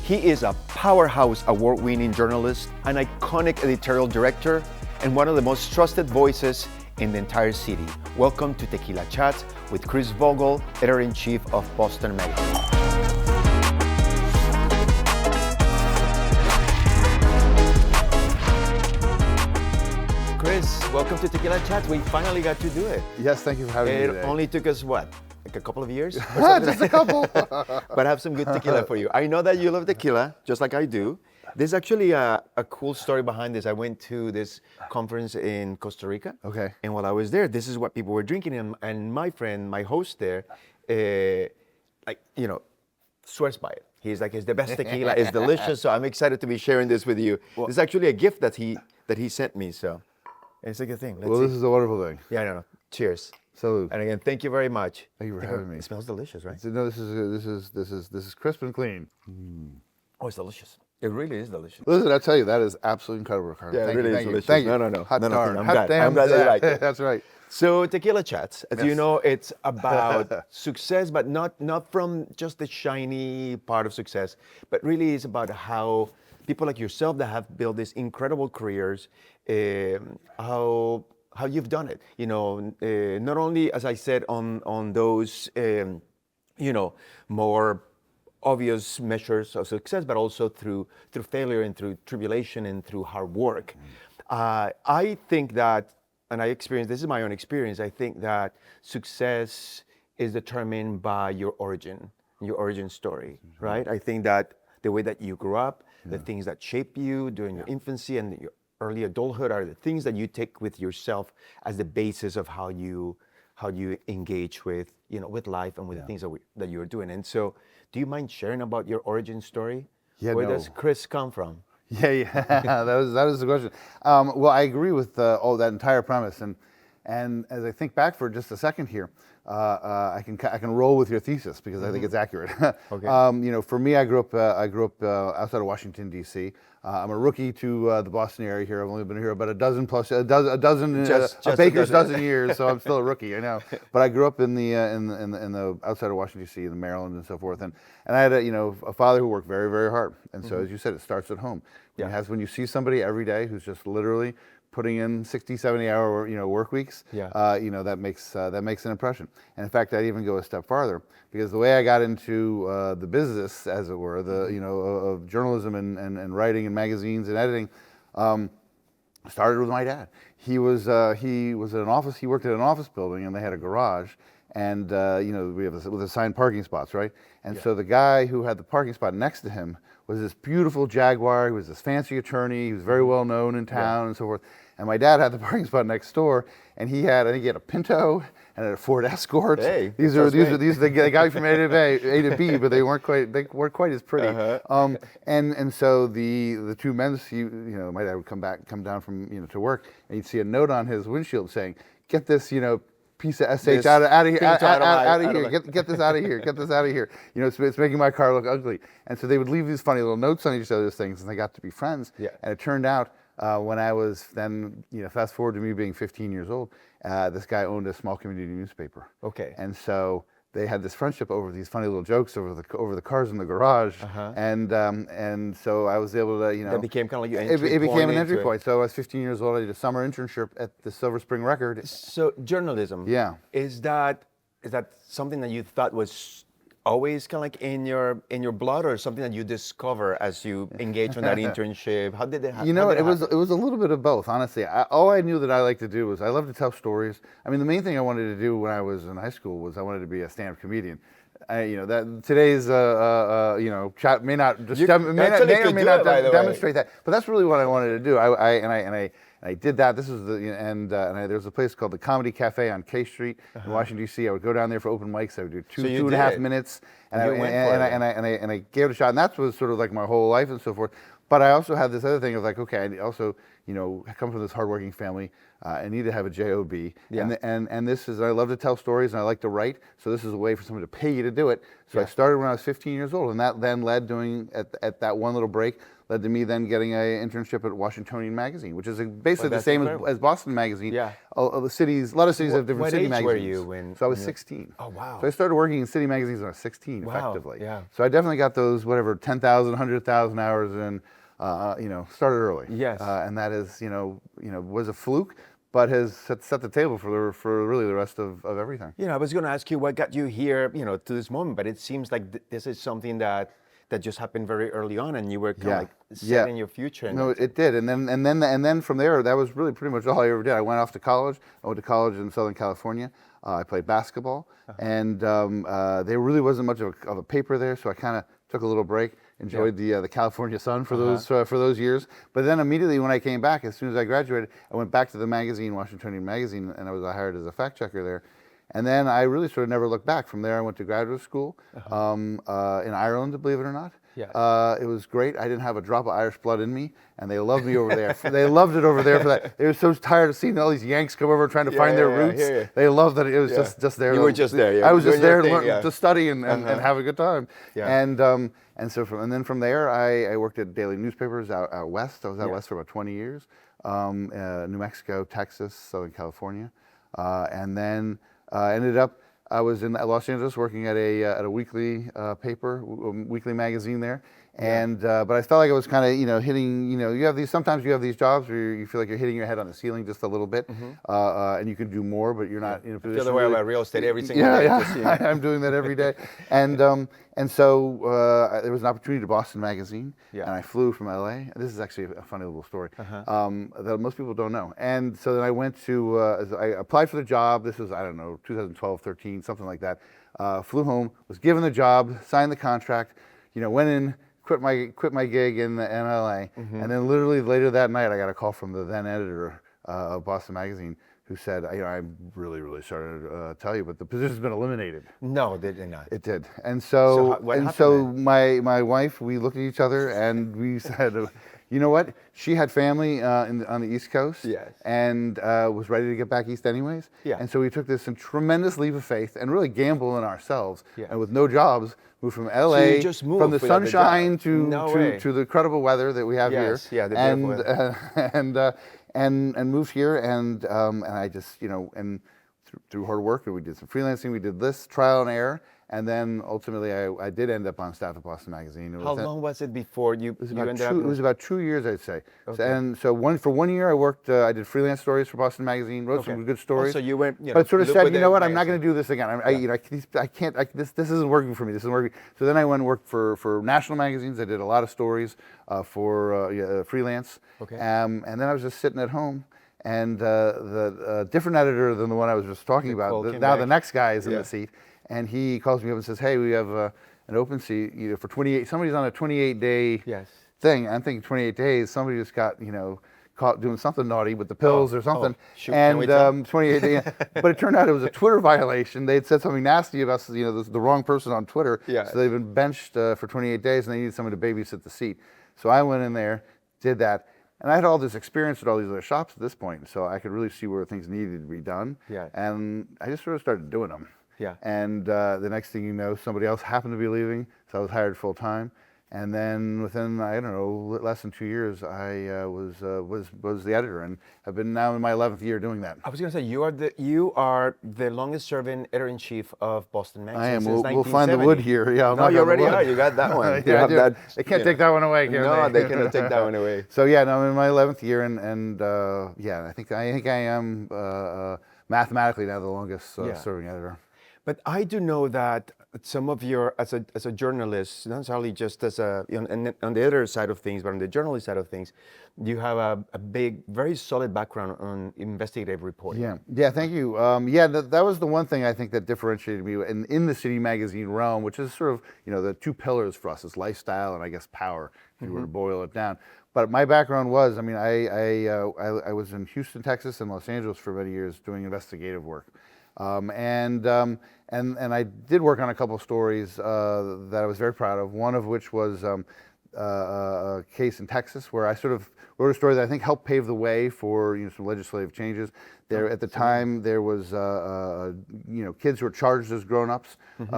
He is a powerhouse award-winning journalist, an iconic editorial director, and one of the most trusted voices in the entire city. Welcome to Tequila Chats with Chris Vogel, editor-in-chief of Boston Magazine. Chris, welcome to Tequila Chats. We finally got to do it. Yes, thank you for having me today. It only took us, what, like a couple of years? Just a couple. But I have some good tequila for you. I know that you love tequila, just like I do. There's actually a cool story behind this. I went to this conference in Costa Rica. Okay. And while I was there, this is what people were drinking. And my friend, my host there, swears by it. He's like, it's the best tequila, it's delicious. So I'm excited to be sharing this with you. Well, this is actually a gift that he sent me. So it's a good thing. Let's see. This is a wonderful thing. Yeah, no. Cheers. Salud. And again, thank you very much. Thank you for having me. It smells delicious, right? No, this is crisp and clean. Oh, it's delicious. It really is delicious. Listen, I tell you, that is absolutely incredible, Ricardo. Yeah, thank it really you, is delicious. Thank you. No. Hot darn. I'm Hot glad. I'm glad that you like it. That's right. So Tequila Chats, as Yes. you know, it's about success, but not from just the shiny part of success, but really it's about how people like yourself that have built these incredible careers, how you've done it. You know, not only, as I said, on those, more obvious measures of success, but also through failure and through tribulation and through hard work. I think that, and this is my own experience, I think that success is determined by your origin story, right? I think that the way that you grew up, the things that shape you during your infancy and your early adulthood are the things that you take with yourself as the basis of how you engage with life and with the things that you're doing. And so, do you mind sharing about your origin story? Yeah, Where does Chris come from? Yeah, that was the question. Well, I agree with that entire premise, and as I think back for just a second here, I can roll with your thesis because I think it's accurate. Okay. For me, I grew up outside of Washington D.C. I'm a rookie to the Boston area here. I've only been here about a dozen a baker's dozen years, so I'm still a rookie. I know, but I grew up in the outside of Washington D.C. in Maryland and so forth, and I had a father who worked very, very hard, and so as you said, it starts at home. When you see somebody every day who's just literally putting in 60, 70-hour work weeks, that makes an impression. And in fact, I'd even go a step farther because the way I got into the business, as it were, of journalism and writing and magazines and editing, started with my dad. He was at an office. He worked at an office building, and they had a garage. And we have with assigned parking spots, right? And so the guy who had the parking spot next to him was this beautiful Jaguar. He was this fancy attorney. He was very well known in town and so forth. And my dad had the parking spot next door, and I think he had a Pinto and a Ford Escort. Hey, these they got from A to B, but they weren't quite as pretty. And so the two men, my dad would come down from to work, and you'd see a note on his windshield saying, "Get this piece of SH out of here, out of here. Get this out of here. Get this out of here. It's making my car look ugly." And so they would leave these funny little notes on each other's things, and they got to be friends. Yeah. And it turned out when I was then, fast forward to me being 15 years old, this guy owned a small community newspaper. Okay. And so they had this friendship over these funny little jokes over the cars in the garage, and so I was able to, That became kind of like your entry point. It became an entry point. So I was 15 years old. I did a summer internship at the Silver Spring Record. So journalism. Yeah. Is that something that you thought was always kind of like in your blood, or something that you discover as you engage in that internship? How did it happen? It was a little bit of both, honestly. All I knew that I liked to do was I loved to tell stories. I mean, the main thing I wanted to do when I was in high school was I wanted to be a stand-up comedian. That today's chat may not demonstrate that, but that's really what I wanted to do. I did that. This was there was a place called the Comedy Cafe on K Street in Washington D.C. I would go down there for open mics. I would do two and a half minutes, and I gave it a shot. And that was sort of like my whole life and so forth. But I also had this other thing of like, okay, I also, I come from this hardworking family. I need to have a job, and this is, I love to tell stories and I like to write. So this is a way for someone to pay you to do it. So I started when I was 15 years old, and that then led at that one little break led to me then getting an internship at Washingtonian Magazine, which is basically the same as Boston Magazine. Yeah. A lot of cities have different city magazines. What age were you when? So I was 16. Oh, wow. So I started working in city magazines when I was 16, effectively. Yeah. So I definitely got those, 10,000, 100,000 hours in, started early. Yes. And that is, was a fluke, but has set the table for really the rest of everything. I was going to ask you what got you here, to this moment, but it seems like this is something that just happened very early on, and you were kind of like set in your future. No, it did, and then from there, that was really pretty much all I ever did. I went off to college. I went to college in Southern California. I played basketball, and there really wasn't much of a paper there, so I kind of took a little break. Enjoyed the California sun for those years. But then immediately when I came back, as soon as I graduated, I went back to the magazine, Washingtonian Magazine, and I was hired as a fact checker there. And then I really sort of never looked back. From there, I went to graduate school in Ireland, believe it or not. Yeah. It was great. I didn't have a drop of Irish blood in me, and they loved me over there. They loved it over there for that. They were so tired of seeing all these Yanks come over trying to find their roots. They loved that it was just there. You were just there. I was just there to study and have a good time. Yeah. And so from there, I worked at daily newspapers out west. I was out west for about 20 years. New Mexico, Texas, Southern California, and then ended up. I was in Los Angeles working at a weekly paper, weekly magazine there, and but I felt like I was kind of hitting. Sometimes you have these jobs where you feel like you're hitting your head on the ceiling just a little bit, and you can do more, but you're not in a position. The other way about real estate every single day. I'm doing that every day, and so there was an opportunity to Boston Magazine, and I flew from LA. This is actually a funny little story that most people don't know. And so then I went to, I applied for the job. This was, 2012, 13, something like that. Flew home, was given the job, signed the contract, went in, quit my gig in LA, and then literally later that night I got a call from the then editor of Boston Magazine, who said, I'm really, really sorry to tell you, but the position's been eliminated. No, they did not. It did. And so my wife, we looked at each other and we said, you know what? She had family on the East Coast, and was ready to get back east anyways. Yeah. And so we took this tremendous leap of faith and really gamble in ourselves. Yeah. And with no jobs, moved from LA, from the sunshine to the incredible weather that we have here. Yeah, the and moved here, and I just, and through hard work, we did some freelancing, we did this trial and error, and then ultimately I did end up on staff at Boston Magazine. How long was it before you ended up? It was about 2 years, I'd say. Okay. And so for 1 year I worked, I did freelance stories for Boston Magazine, wrote some good stories. So you went, but sort of said, you know what, I'm not going to do this again. I can't, this isn't working for me, this isn't working. So then I went and worked for national magazines. I did a lot of stories for freelance. Okay. And then I was just sitting at home. And the different editor than the one I was just talking about, now the next guy is in the seat. And he calls me up and says, hey, we have an open seat for 28, somebody's on a 28-day thing. I'm thinking 28 days, somebody just got, caught doing something naughty with the pills or something. And 28 days, but it turned out it was a Twitter violation. They'd said something nasty about, the wrong person on Twitter. So they've been benched for 28 days and they needed someone to babysit the seat. So I went in there, did that. And I had all this experience at all these other shops at this point, so I could really see where things needed to be done. Yeah. And I just sort of started doing them. Yeah. And the next thing you know, somebody else happened to be leaving, so I was hired full time. And then within, less than 2 years, I was the editor, and have been now in my 11th year doing that. I was going to say, you are the longest serving editor-in-chief of Boston Magazine. I am. Since we'll find the wood here. Yeah, no, you already are. You got that one. They can't take that one away. No, they cannot take that one away. So yeah, no, I'm in my 11th year, and I think I am mathematically now the longest serving editor. But I do know that some of your, as a journalist, not necessarily just as on the editor side of things, but on the journalist side of things, you have a big, very solid background on investigative reporting. Yeah, thank you. That was the one thing I think that differentiated me in the city magazine realm, which is sort of, the two pillars for us is lifestyle and I guess power, if you were to boil it down. But my background was, I was in Houston, Texas, and Los Angeles for many years doing investigative work. And I did work on a couple of stories that I was very proud of. One of which was case in Texas where I sort of wrote a story that I think helped pave the way for some legislative changes. There at the time there was kids who were charged as grown-ups with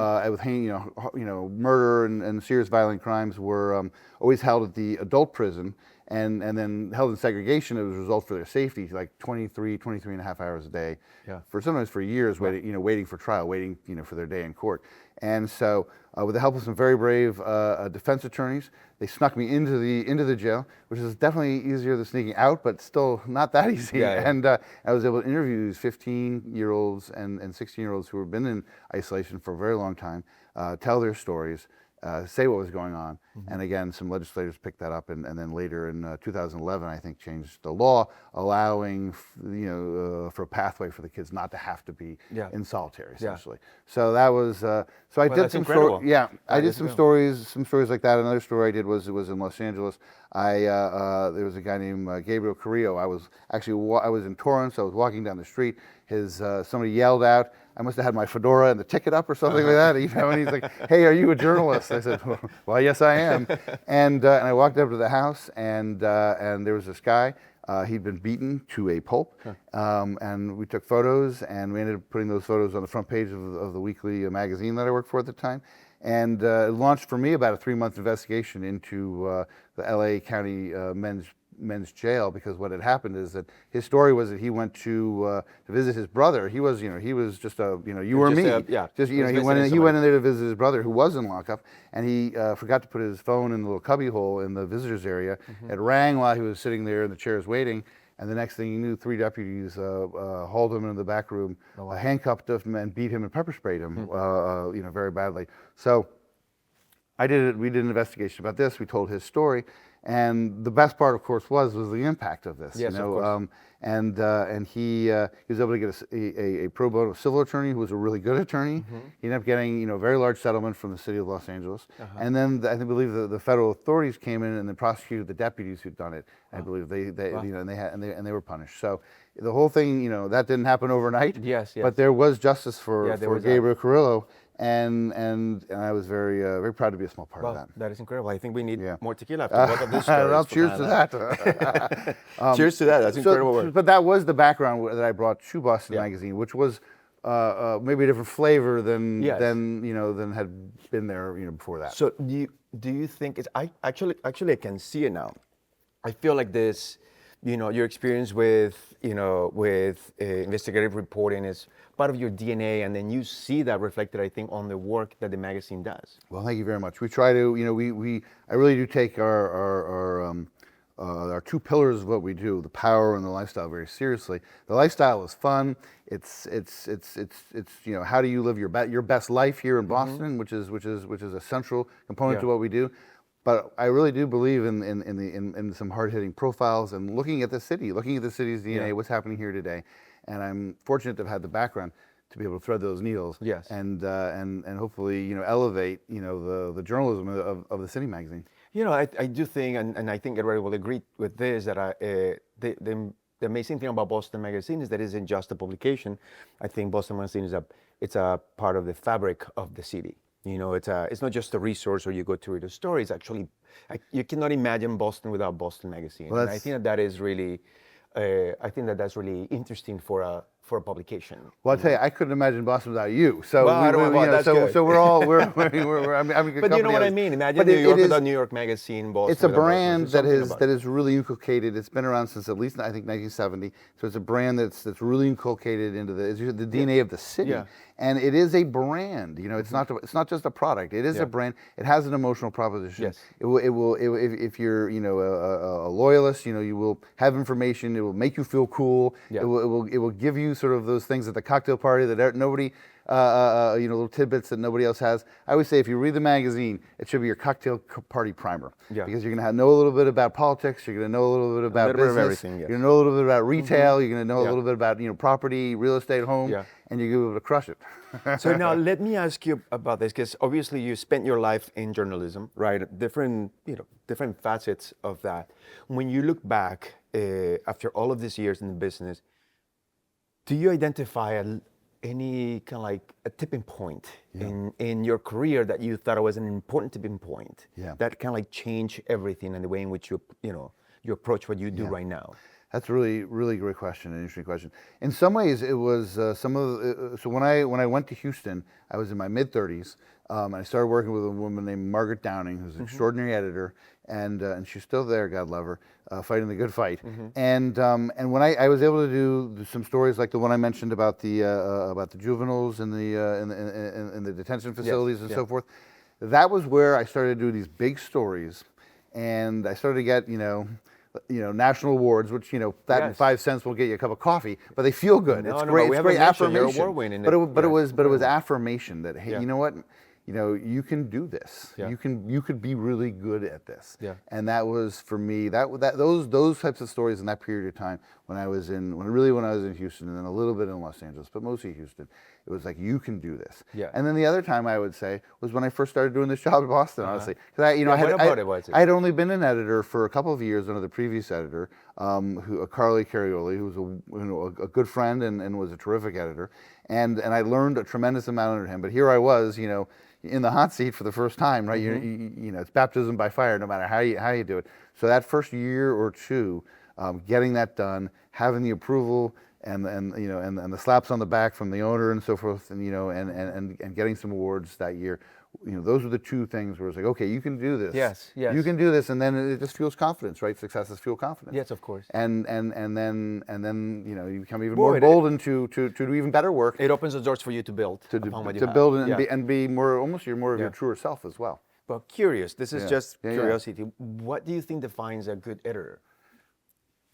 murder and serious violent crimes were always held at the adult prison and then held in segregation as a result for their safety, like 23 and a half hours a day, sometimes for years, waiting for trial, waiting for their day in court. And so, with the help of some very brave defense attorneys, they snuck me into the jail, which is definitely easier than sneaking out, but still not that easy. And I was able to interview these 15-year-olds and 16-year-olds who have been in isolation for a very long time, tell their stories, say what was going on. And again, some legislators picked that up, and then later in 2011, I think, changed the law, allowing for a pathway for the kids not to have to be in solitary, essentially. So that was so I did some stories. I did some stories like that. Another story I did was in Los Angeles. There was a guy named Gabriel Carrillo. I was in Torrance. I was walking down the street. Somebody yelled out. I must have had my fedora and the ticket up or something like that. And he's like, "Hey, are you a journalist?" I said, "Well, yes, I am." And I walked up to the house, and there was this guy. He'd been beaten to a pulp, and we took photos, and we ended up putting those photos on the front page of the weekly magazine that I worked for at the time. And it launched for me about a 3-month investigation into the LA County men's jail, because what had happened is that his story was that he went to visit his brother. He was just a you or me. He went in there to visit his brother who was in lockup, and he forgot to put his phone in the little cubby hole in the visitors area. It rang while he was sitting there in the chairs waiting, and the next thing he knew, 3 deputies hauled him into the back room, handcuffed him, and beat him and pepper sprayed him, very badly. So we did an investigation about this. We told his story. And the best part, of course, was the impact of this. Yes, of course. And he was able to get a pro bono civil attorney who was a really good attorney. He ended up getting a very large settlement from the city of Los Angeles. And then I believe the federal authorities came in and they prosecuted the deputies who'd done it. I believe they were punished. So the whole thing, that didn't happen overnight. Yes. But there was justice for Gabriel Carrillo. And I was very proud to be a small part of that. That is incredible. I think we need more tequila after both of these stories. Well, cheers to that. Cheers to that. That's incredible work. But that was the background that I brought to Boston Magazine, which was maybe a different flavor than had been there before that. So do you think it's I can see it now. I feel like this, your experience with investigative reporting is part of your DNA, and then you see that reflected, I think, on the work that the magazine does. Well, thank you very much. We try to, I really do take our 2 pillars of what we do, the power and the lifestyle, very seriously. The lifestyle is fun. It's how do you live your best life here in Boston, which is a central component to what we do. But I really do believe in some hard-hitting profiles and looking at the city's DNA, what's happening here today. And I'm fortunate to have had the background to be able to thread those needles. Yes. And hopefully elevate the journalism of the City magazine. I do think, and I think everybody will agree with this, that the amazing thing about Boston Magazine is that it isn't just a publication. I think Boston Magazine it's a part of the fabric of the city. It's not just a resource where you go to read a story. It's actually, you cannot imagine Boston without Boston Magazine. Well, and I think that is really, that's really interesting for a publication. Well, I'll tell you, I couldn't imagine Boston without you. So we're all But you know what I mean. Imagine New York without New York Magazine. Boston. It's a brand that is really inculcated. It's been around since at least I think 1970. So it's a brand that's really inculcated into the DNA of the city. Yeah. And it is a brand. It's not just a product. It is a brand. It has an emotional proposition. Yes. It will if you're a loyalist, you will have information. It will make you feel cool. Yeah. It will give you sort of those things at the cocktail party that nobody, little tidbits that nobody else has. I always say if you read the magazine, it should be your cocktail party primer. Yeah. Because you're going to know a little bit about politics. You're going to know a little bit about business. Everything, yes. You're going to know a little bit about retail. You're going to know a little bit about property, real estate, home, and you're going to be able to crush it. So now let me ask you about this, because obviously you spent your life in journalism, right? Different facets of that. When you look back after all of these years in the business, do you identify any kind of like a tipping point in your career that you thought was an important tipping point that kind of like changed everything and the way in which you approach what you do right now? That's a really great question, an interesting question. In some ways, it was so when I went to Houston, I was in my mid-30s. I started working with a woman named Margaret Downing, who's an extraordinary editor, and she's still there, God love her, fighting the good fight. And when I was able to do some stories like the one I mentioned about the juveniles in the detention facilities and so forth, that was where I started to do these big stories, and I started to get national awards, which that and 5 cents will get you a cup of coffee, but they feel good. It's great. It's great affirmation. But it was affirmation that, hey, you know what? You can do this. You could be really good at this. And that was for me. Those types of stories in that period of time when I was in Houston and then a little bit in Los Angeles, but mostly Houston. It was like, you can do this. And then the other time I would say was when I first started doing this job in Boston, honestly. Because I had only been an editor for a couple of years under the previous editor, Carly Carioli, who was a good friend and was a terrific editor. And I learned a tremendous amount under him. But here I was, in the hot seat for the first time, right? It's baptism by fire, no matter how you do it. So that first year or two, getting that done, having the approval and the slaps on the back from the owner and so forth, and getting some awards that year, those were the two things where it's like, okay, you can do this. Yes. You can do this, and then it just fuels confidence, right? Successes fuel confidence. Yes, of course. And then you become even more emboldened to do even better work. It opens the doors for you to build and be more almost more of your truer self as well. But curious, this is just curiosity. What do you think defines a good editor?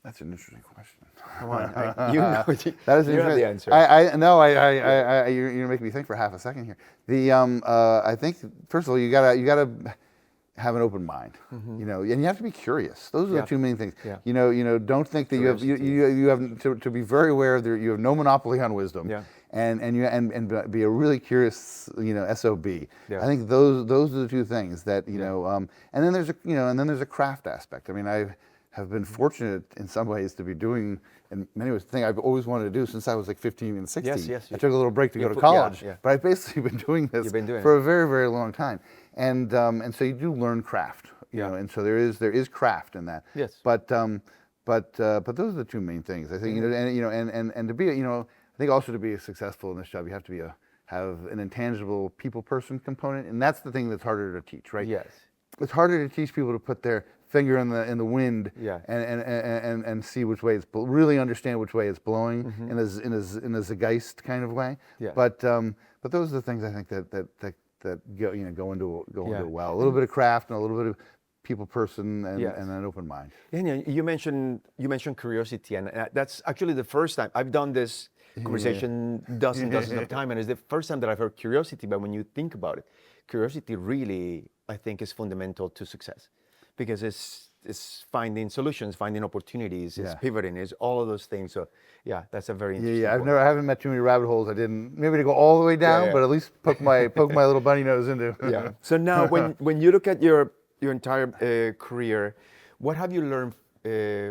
That's an interesting question. Come on, you know, that is you have the answer. You're making me think for half a second here. I think first of all you gotta have an open mind, and you have to be curious. Those are the two main things. Don't think that you have to be very aware that you have no monopoly on wisdom. And be a really curious, SOB. I think those are the two things that and then there's a craft aspect. I mean, I have been fortunate in some ways to be doing, in many ways, the thing I've always wanted to do since I was like 15 and 16. I took a little break to go to college, but I've basically been doing this for a very, very long time. And so you do learn craft, and so there is craft in that. Yes. But those are the two main things. I think and to be I think also to be successful in this job, you have to have an intangible people person component, and that's the thing that's harder to teach, right? Yes. It's harder to teach people to put their finger in the wind and see which way it's really understand which way it's blowing in a zeitgeist kind of way. But those are the things I think that go into it well. A little bit of craft and a little bit of people person and an open mind. Yeah, you mentioned curiosity, and that's actually the first time I've done this conversation dozens of times, and it's the first time that I've heard curiosity. But when you think about it, curiosity really, I think, is fundamental to success, because it's finding solutions, finding opportunities, it's pivoting, it's all of those things. So that's a very interesting point. I haven't met too many rabbit holes. I didn't maybe to go all the way down, but at least poke my little bunny nose into. So now when you look at your entire career, what have you learned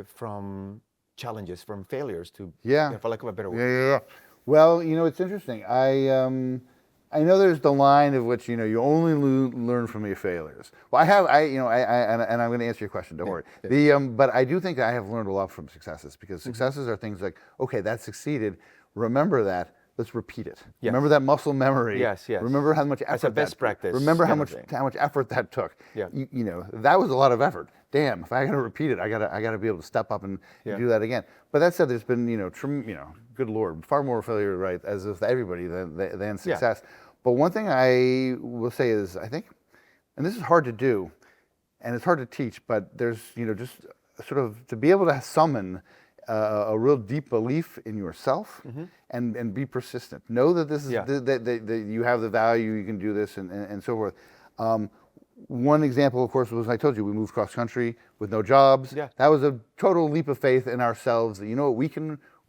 from challenges, from failures, for lack of a better word? Well, it's interesting. I know there's the line of which you only learn from your failures. Well, and I'm going to answer your question. Don't worry. But I do think that I have learned a lot from successes, because successes are things like, okay, that succeeded. Remember that. Let's repeat it. Remember that muscle memory. Yes. Remember how much effort. That's a best practice. Remember how much effort that took. That was a lot of effort. Damn, if I got to repeat it, I got to be able to step up and do that again. But that said, there's been good Lord, far more failure, right, as with everybody than success. But one thing I will say is, I think, and this is hard to do, and it's hard to teach, but there's just sort of to be able to summon a real deep belief in yourself and be persistent. Know that this is that you have the value, you can do this, and so forth. One example, of course, was I told you we moved cross country with no jobs. That was a total leap of faith in ourselves. That we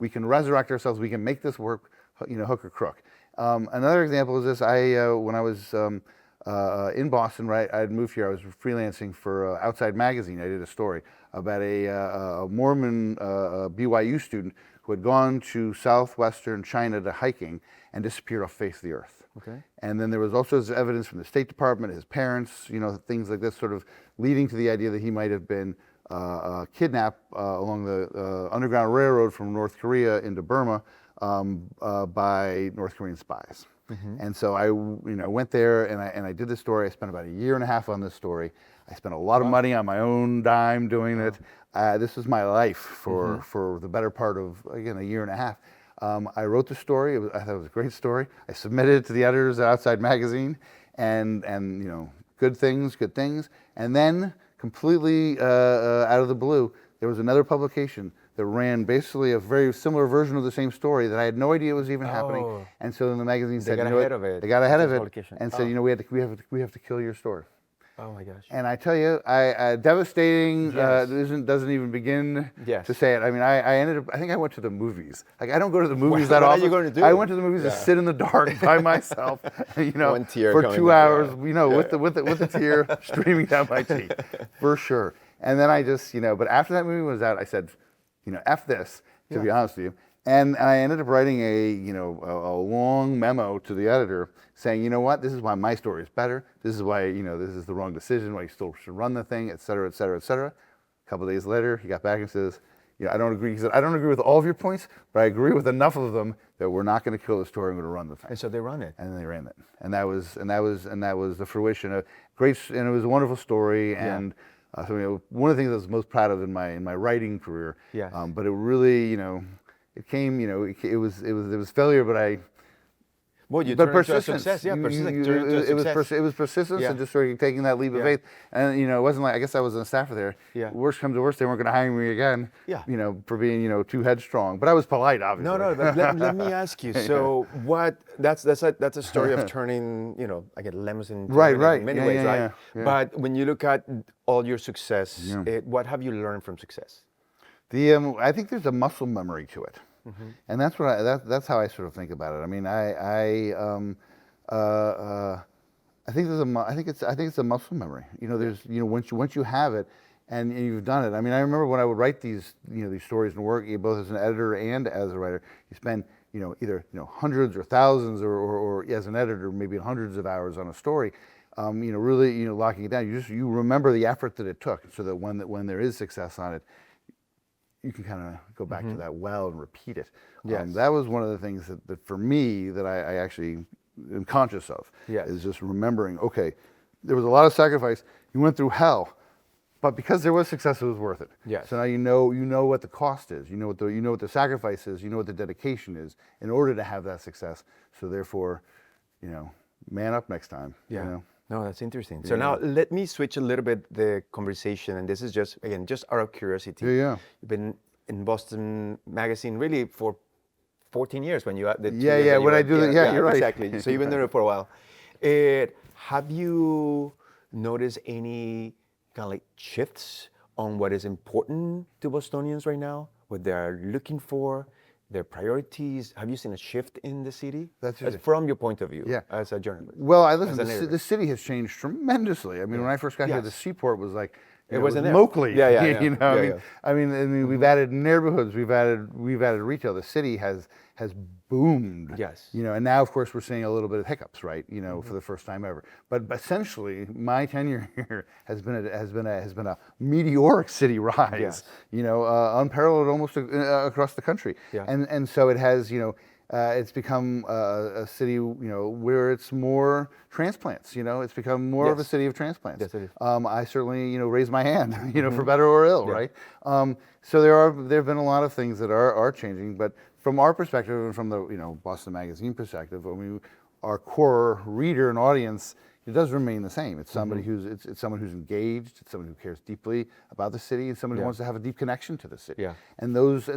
can resurrect ourselves. We can make this work, hook or crook. Another example is this. When I was in Boston, right? I had moved here. I was freelancing for Outside Magazine. I did a story about a Mormon BYU student who had gone to southwestern China to hiking and disappeared off the face of the earth. Okay. And then there was also evidence from the State Department, his parents, things like this, sort of leading to the idea that he might have been kidnapped along the Underground Railroad from North Korea into Burma by North Korean spies. And so I went there and I did this story. I spent about 1.5 years on this story. I spent a lot of money on my own dime doing it. This was my life for the better part of, again, 1.5 years. I wrote the story. I thought it was a great story. I submitted it to the editors at Outside Magazine, and good things. And then completely out of the blue, there was another publication that ran basically a very similar version of the same story that I had no idea was even happening. And so then the magazine said, they got ahead of it. They got ahead of it and said, we have to kill your story. Oh my gosh. And I tell you, devastating, doesn't even begin to say it. I mean, I ended up, I think I went to the movies. Like, I don't go to the movies that often. What are you going to do? I went to the movies to sit in the dark by myself, One tear for coming 2 back, hours, with the tear streaming down my cheek, for sure. And then I just, but after that movie was out, I said, F this, to be honest with you. And I ended up writing a long memo to the editor saying, this is why my story is better. This is why, this is the wrong decision, why you still should run the thing, et cetera, et cetera, et cetera. A couple of days later, he got back and says, I don't agree. He said, I don't agree with all of your points, but I agree with enough of them that we're not going to kill the story. I'm going to run the thing. And so they run it. And then they ran it. And that was the fruition of great, and it was a wonderful story. And so one of the things I was most proud of in my writing career. Yes. But it really, it came, it was failure, but you turned it into success. Yeah, it was persistence and just sort of taking that leap of faith. And it wasn't like, I guess I was on staff there. Yeah. Worst comes to worst, they weren't going to hire me again. Yeah. For being too headstrong. But I was polite, obviously. No. But let me ask you. So that's a story of turning again lemons into right in many ways, right? Yeah. But when you look at all your success, what have you learned from success? I think there's a muscle memory to it. And that's that's how I sort of think about it. I mean, I think it's a muscle memory. There's once you have it and you've done it. I mean, I remember when I would write these these stories and work both as an editor and as a writer. You spend either hundreds or thousands or as an editor maybe hundreds of hours on a story. Really locking it down. You remember the effort that it took, so that when there is success on it, you can kind of go back to that well and repeat it. Yes. That was one of the things that for me that I actually am conscious of. Yes. Is just remembering, okay, there was a lot of sacrifice. You went through hell, but because there was success, it was worth it. Yes. So now you know what the cost is. You know what the sacrifice is. You know what the dedication is in order to have that success. So therefore, man up next time. Yeah. No, that's interesting. So now let me switch a little bit the conversation, and this is just out of curiosity. Yeah. You've been in Boston Magazine really for 14 years when you had the when I do that. Yeah, you're right. Exactly. So you've been there for a while. Have you noticed any kind of like shifts on what is important to Bostonians right now, what they are looking for, their priorities? Have you seen a shift in the city? From your point of view, as a journalist. Well, the city has changed tremendously. I mean, when I first got here, the Seaport was like, it was locally. I mean, we've added neighborhoods, we've added retail. The city has boomed. Yes. And now of course we're seeing a little bit of hiccups, right? For the first time ever. But essentially, my tenure here has been a meteoric city rise. Yes. Unparalleled almost across the country. Yeah. And so it has, it's become a city, where it's more transplants. It's become more of a city of transplants. Yes, it is. I certainly, raise my hand, for better or ill, right? So there have been a lot of things that are changing, but from our perspective and from the Boston Magazine perspective, I mean, our core reader and audience, it does remain the same. It's somebody it's someone who's engaged. It's someone who cares deeply about the city, and someone who wants to have a deep connection to the city. Yeah. And those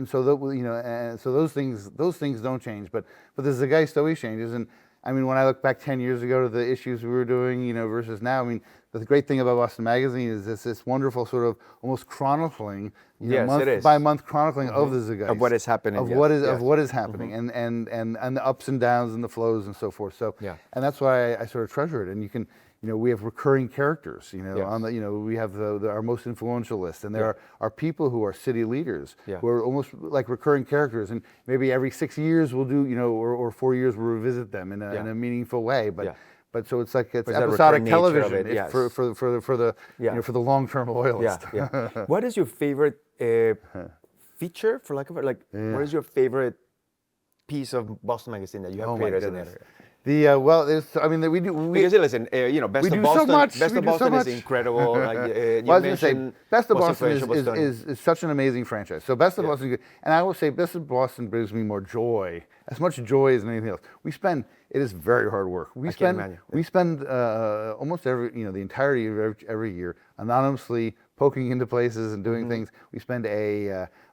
things don't change. But the zeitgeist always changes. And I mean, when I look back 10 years ago to the issues we were doing, versus now, I mean, the great thing about Boston Magazine is this wonderful sort of almost chronicling, month by month chronicling of the zeitgeist, of what is happening, of what is happening, and the ups and downs and the flows and so forth. So, and that's why I sort of treasure it. And you can, we have recurring characters. Yes. On the we have our most influential list, and there are people who are city leaders who are almost like recurring characters, and maybe every 6 years we'll do or 4 years we'll revisit them in a meaningful way. But so it's like it's episodic television for the long-term loyalist. What is your favorite feature, for lack of it? What is your favorite piece of Boston Magazine that you have created as an editor? We because listen, Best of Boston is incredible. Best of Boston is such an amazing franchise. So Best of Boston is good, and I will say Best of Boston brings me more joy, as much joy as anything else. It is very hard work. We spend almost the entirety of every year anonymously poking into places and doing things. We spend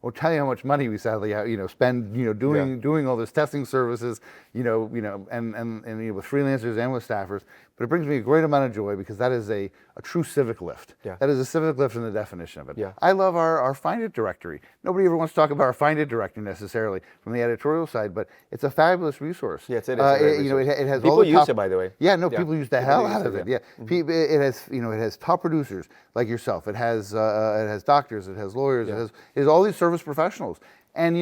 we'll tell you how much money we sadly spend doing all this testing services and with freelancers and with staffers. But it brings me a great amount of joy because that is a true civic lift. That is a civic lift in the definition of it. I love our Find It directory. Nobody ever wants to talk about our Find It directory necessarily from the editorial side, but it's a fabulous resource. Yes, it is. It has people all the use it, by the way. People use the hell out of it. It has top producers like yourself. It has doctors. It has lawyers. It has all these service professionals. And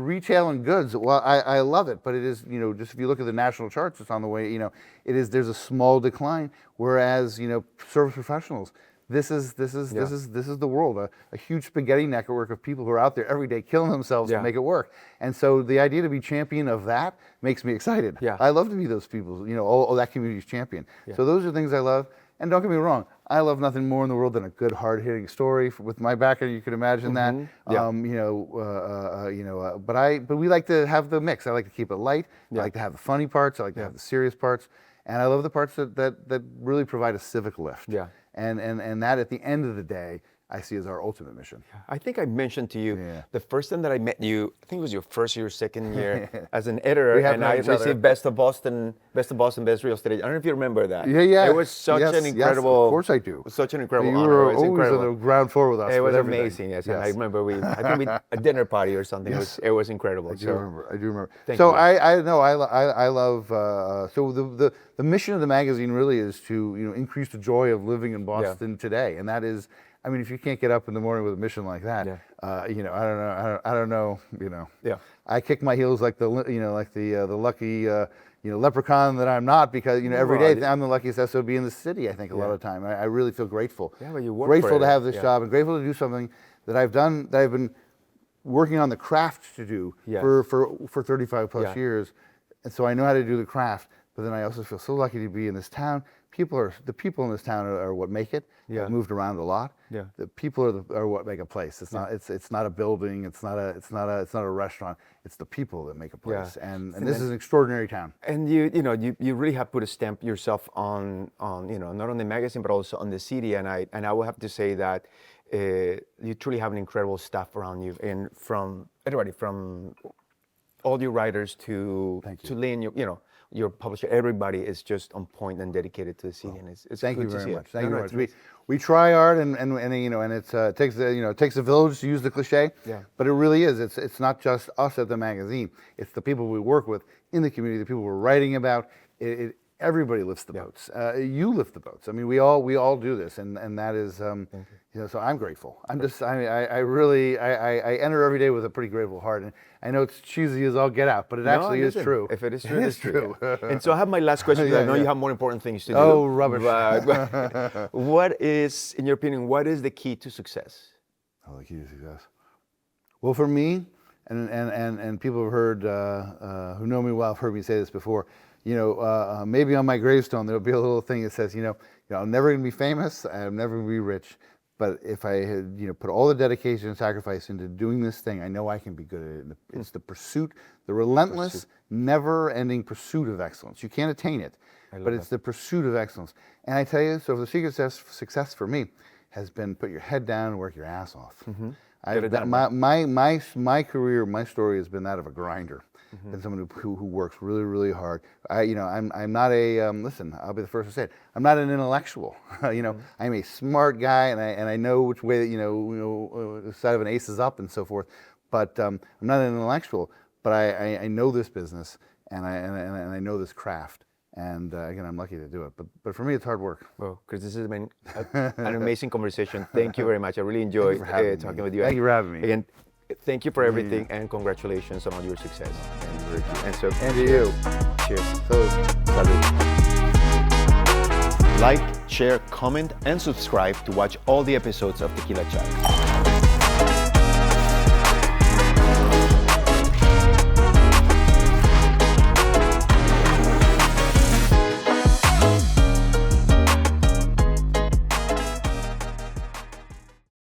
retail and goods. Well, I love it, but it is just if you look at the national charts, it's on the way. There's a small decline. Whereas service professionals, this is the world. A huge spaghetti network of people who are out there every day killing themselves to make it work. And so the idea to be champion of that makes me excited. I love to be those people. That community's champion. So those are things I love. And don't get me wrong, I love nothing more in the world than a good, hard-hitting story. With my background, you can imagine that. But we like to have the mix. I like to keep it light. I like to have the funny parts. I like to have the serious parts, and I love the parts that really provide a civic lift. And that at the end of the day, I see as our ultimate mission. I think I mentioned to you the first time that I met you. I think it was your first year, second year as an editor, and I received Best of Boston, Best Real Estate. I don't know if you remember that. It was such an incredible. Of course I do. Such an incredible honor. You were always on the ground floor with us. It was amazing. Yes. And I remember I think we a dinner party or something. It was incredible. I do remember. Thank you. I love. So the mission of the magazine really is to increase the joy of living in Boston today, and that is. If you can't get up in the morning with a mission like that, I don't know. I kick my heels like the lucky leprechaun that I'm not, because every day I'm the luckiest SOB in the city. I think a lot of the time I really feel grateful. But you work grateful for it. to have this job and grateful to do something that I've done, that I've been working on the craft to do for 35 plus years, and so I know how to do the craft. But then I also feel so lucky to be in this town. The people in this town are what make it. I've moved around a lot. The people are what make a place. It's not. It's not a building. It's not a restaurant. It's the people that make a place. And this is an extraordinary town. And you really have put a stamp yourself on not on the magazine but also on the city. And I will have to say that you truly have an incredible staff around you, and from everybody, from all your writers to Lynn, your publisher, everybody is just on point and dedicated to the city, and it's Thank good you very to see much. it. Thank you very much. We try hard, and it takes a village to use the cliche. But it really is. It's not just us at the magazine. It's the people we work with in the community, the people we're writing about. Everybody lifts the boats. You lift the boats. We all do this, and that is so I'm grateful. I enter every day with a pretty grateful heart, and I know it's cheesy as all get out, but it actually is true. If it is true, it's true. And so I have my last question, because I know you have more important things to do. Oh, rubbish. What is, in your opinion, what is the key to success? The key to success. Well, for me, and people have heard who know me well have heard me say this before. Maybe on my gravestone there'll be a little thing that says, I'm never going to be famous. I'm never going to be rich. But if I had, put all the dedication and sacrifice into doing this thing, I know I can be good at it. It's the pursuit, the relentless, never-ending pursuit of excellence. You can't attain it, but it's the pursuit of excellence. And I tell you, so the secret to success for me has been put your head down and work your ass off. My career, my story has been that of a grinder. Been someone who works really, really hard. I'm not a listen. I'll be the first to say it. I'm not an intellectual. I'm a smart guy, and I know which way that the side of an ace is up and so forth. But I'm not an intellectual. But I know this business, and I know this craft, And again, I'm lucky to do it. But for me, it's hard work. Well, Chris, this has been an amazing conversation. Thank you very much. I really enjoyed talking with you. Thank you for having me. Again, thank you for everything, and congratulations on all your success. And so, and to you. Cheers. Salud. Like, share, comment, and subscribe to watch all the episodes of Tequila Chat.